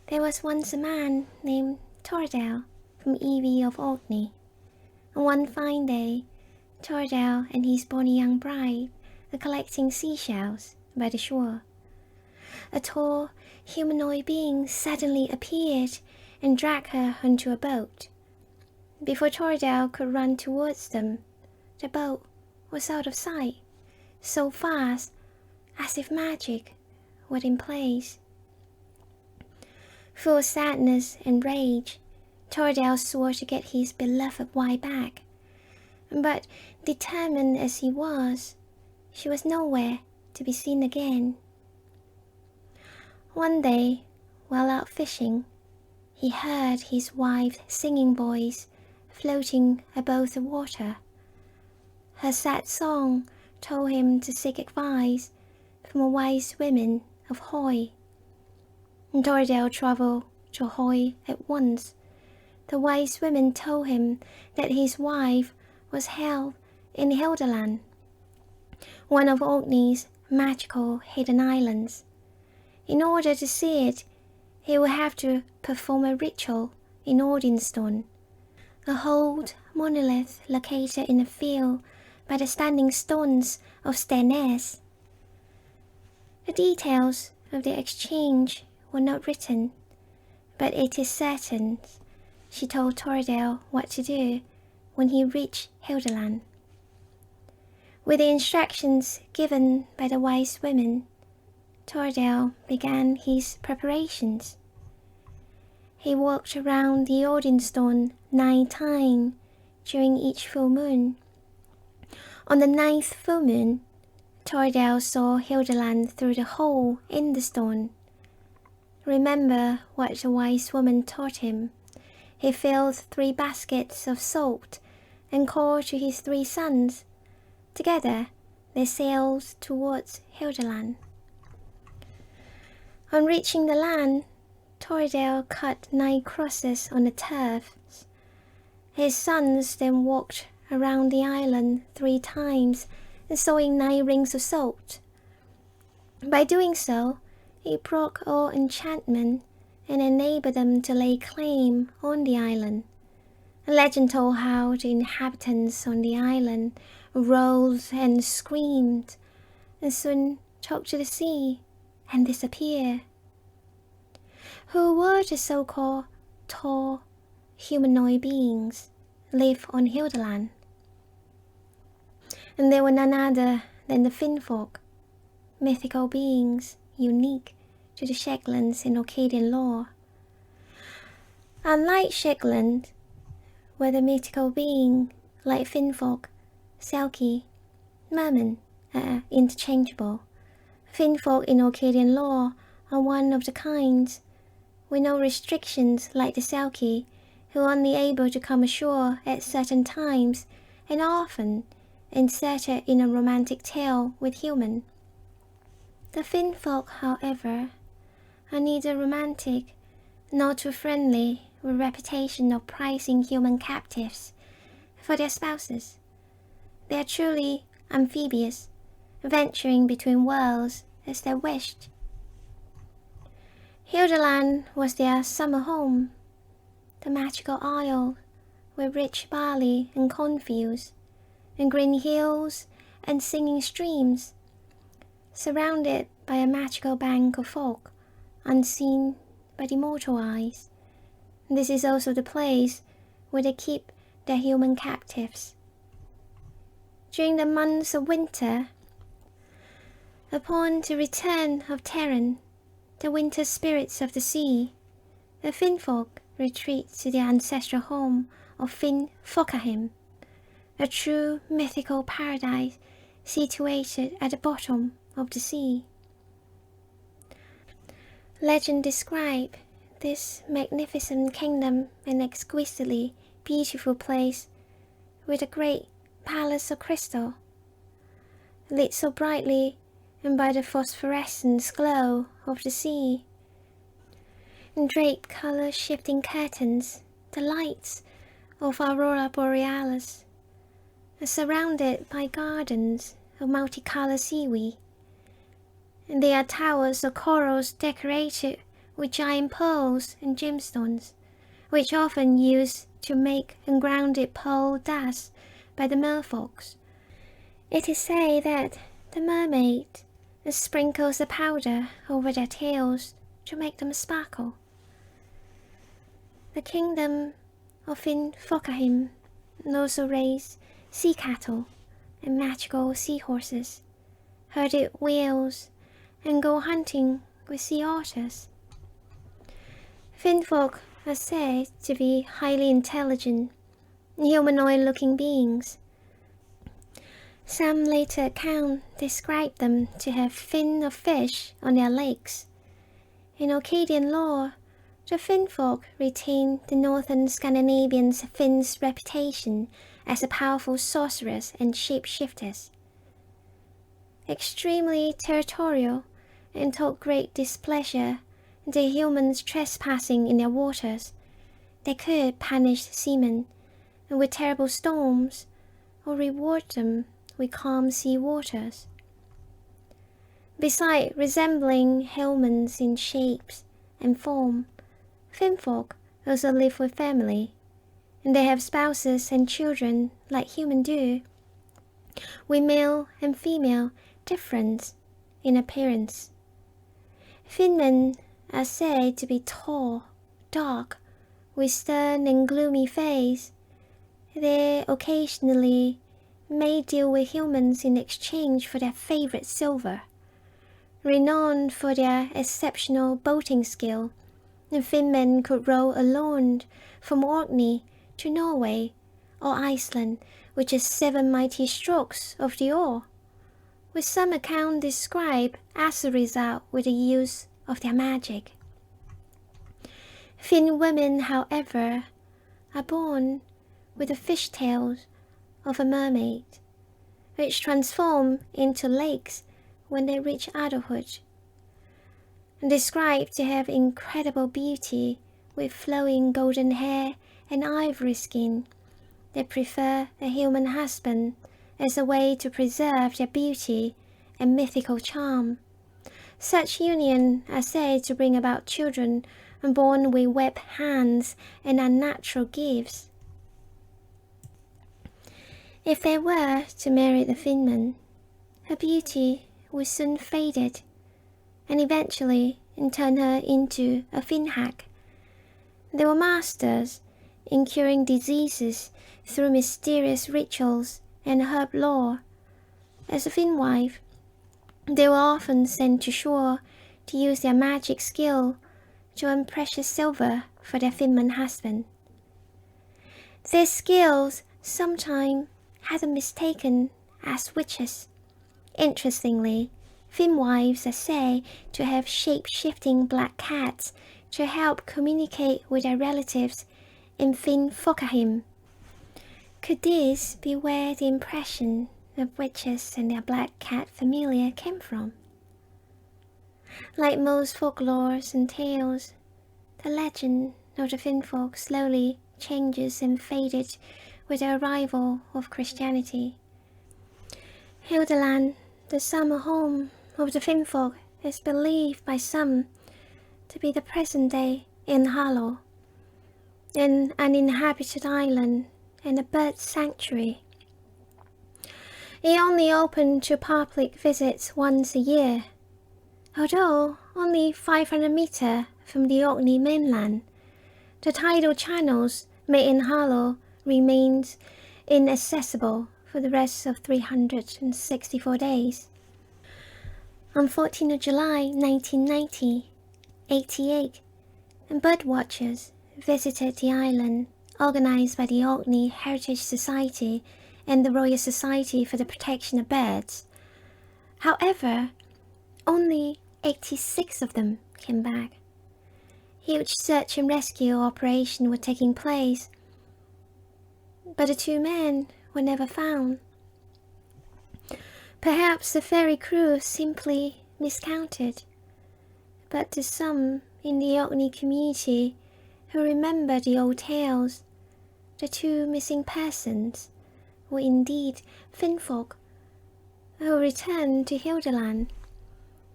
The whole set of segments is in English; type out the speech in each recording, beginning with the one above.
There was once a man named Tordell from Evie of Orkney, and one fine day Tordell and his bonny young bride are collecting seashells by the shore. A tall humanoid being suddenly appeared and dragged her onto a boat. Before Tordell could run towards them, the boat was out of sight, so fast as if magic were in place. Full of sadness and rage, Tordell swore to get his beloved wife back, but determined as he was, she was nowhere to be seen again. One day, while out fishing, he heard his wife's singing voice floating above the water. Her sad song told him to seek advice from a wise woman of Hoy. Tordell travelled to Hoy at once. The wise woman told him that his wife was held in Hildaland, one of Orkney's magical hidden islands. In order to see it, he would have to perform a ritual in Ordinstone, a old monolith located in a field by the standing stones of Stennes. The details of the exchange were not written, but it is certain she told Tordell what to do when he reached Hildaland. With the instructions given by the wise women, Tordell began his preparations. He walked around the Ordinstone 9 times during each full moon. On the 9th full moon, Tordell saw Hildaland through the hole in the stone. Remember what the wise woman taught him. He filled 3 baskets of salt and called to his 3 sons. Together, they sailed towards Hildaland. On reaching the land, Tordell cut 9 crosses on the turf. His sons then walked around the island 3 times, sowing 9 rings of salt. By doing so, he broke all enchantment and enabled them to lay claim on the island. A legend told how the inhabitants on the island roared and screamed, and soon took to the sea and disappeared. Who were the so-called tall humanoid beings live on Hildaland? And they were none other than the Finfolk, mythical beings unique to the Shetlands in Orcadian lore. Unlike Shetland, where the mythical being like Finfolk, Selkie, Merman are interchangeable, Finfolk in Orcadian lore are one of the kinds with no restrictions like the Selkie, who are only able to come ashore at certain times and often inserted in a romantic tale with human. The Finfolk, however, are neither romantic nor too friendly, with a reputation of prizing human captives for their spouses. They are truly amphibious, venturing between worlds as they wished. Hildaland was their summer home, the magical isle with rich barley and cornfields, and green hills and singing streams, surrounded by a magical bank of folk unseen by the mortal eyes. This is also the place where they keep their human captives. During the months of winter, upon the return of Terran, the winter spirits of the sea, the Finfolk retreat to their ancestral home of Finfolkaheem, a true mythical paradise situated at the bottom of the sea. Legend describes this magnificent kingdom an exquisitely beautiful place with a great palace of crystal, lit so brightly and by the phosphorescent glow of the sea, and draped color-shifting curtains, the lights of Aurora Borealis, are surrounded by gardens of multicolored seaweed, and there are towers of corals decorated with giant pearls and gemstones, which often used to make ungrounded pearl dust by the merfolks. It is said that the mermaid sprinkles the powder over their tails to make them sparkle. The kingdom of Finfolkaheem also raised sea cattle and magical seahorses, herded whales, and go hunting with sea otters. Finfolk are said to be highly intelligent, humanoid-looking beings. Some later accounts describe them to have fins of fish on their legs. In Orcadian lore, the Finfolk retain the northern Scandinavian Finn's reputation as a powerful sorcerers and shapeshifters. Extremely territorial and took great displeasure to humans trespassing in their waters, they could punish seamen with terrible storms or reward them with calm sea waters. Besides resembling humans in shapes and form, Finfolk also live with family, and they have spouses and children like humans do, with male and female difference in appearance. Finmen are said to be tall, dark, with stern and gloomy face. They occasionally may deal with humans in exchange for their favorite silver. Renowned for their exceptional boating skill, the Finmen could row alone from Orkney to Norway or Iceland with just 7 mighty strokes of the oar, with some account described as a result with the use of their magic. Finn women, however, are born with the fishtails of a mermaid, which transform into lakes when they reach adulthood. Described to have incredible beauty with flowing golden hair and ivory skin, they prefer a human husband as a way to preserve their beauty and mythical charm. Such unions are said to bring about children born with webbed hands and unnatural gifts. If they were to marry the Finman, her beauty would soon fade, and eventually turn her into a Finhag. They were masters in curing diseases through mysterious rituals and herb lore. As a Finwife, they were often sent to shore to use their magic skill to earn precious silver for their Finman husband. Their skills sometimes had them mistaken as witches. Interestingly, Finwives are said to have shape-shifting black cats to help communicate with their relatives in Finfolkaheem. Could this be where the impression of witches and their black cat familiar came from? Like most folklores and tales, the legend of the Finfolk slowly changes and faded with the arrival of Christianity. Hildaland, the summer home of the Finfolk, is believed by some to be the present-day Innsmouth, an uninhabited island and a bird sanctuary. It only opened to public visits once a year, although only 500 meters from the Orkney mainland. The tidal channels made Innsmouth remains inaccessible for the rest of 364 days. On 14th of July 1990, 88 birdwatchers visited the island, organized by the Orkney Heritage Society and the Royal Society for the Protection of Birds. However, only 86 of them came back. Huge search and rescue operations were taking place, but the 2 men were never found. Perhaps the ferry crew simply miscounted, but to some in the Orkney community who remember the old tales, the 2 missing persons were indeed Finfolk who returned to Hildaland,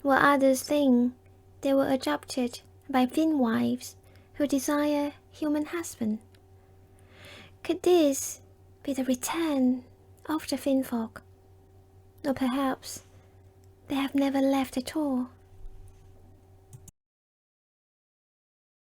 while others think they were adopted by Finwives who desire human husband. Could this be the return of the Finfolk? Or perhaps they have never left at all,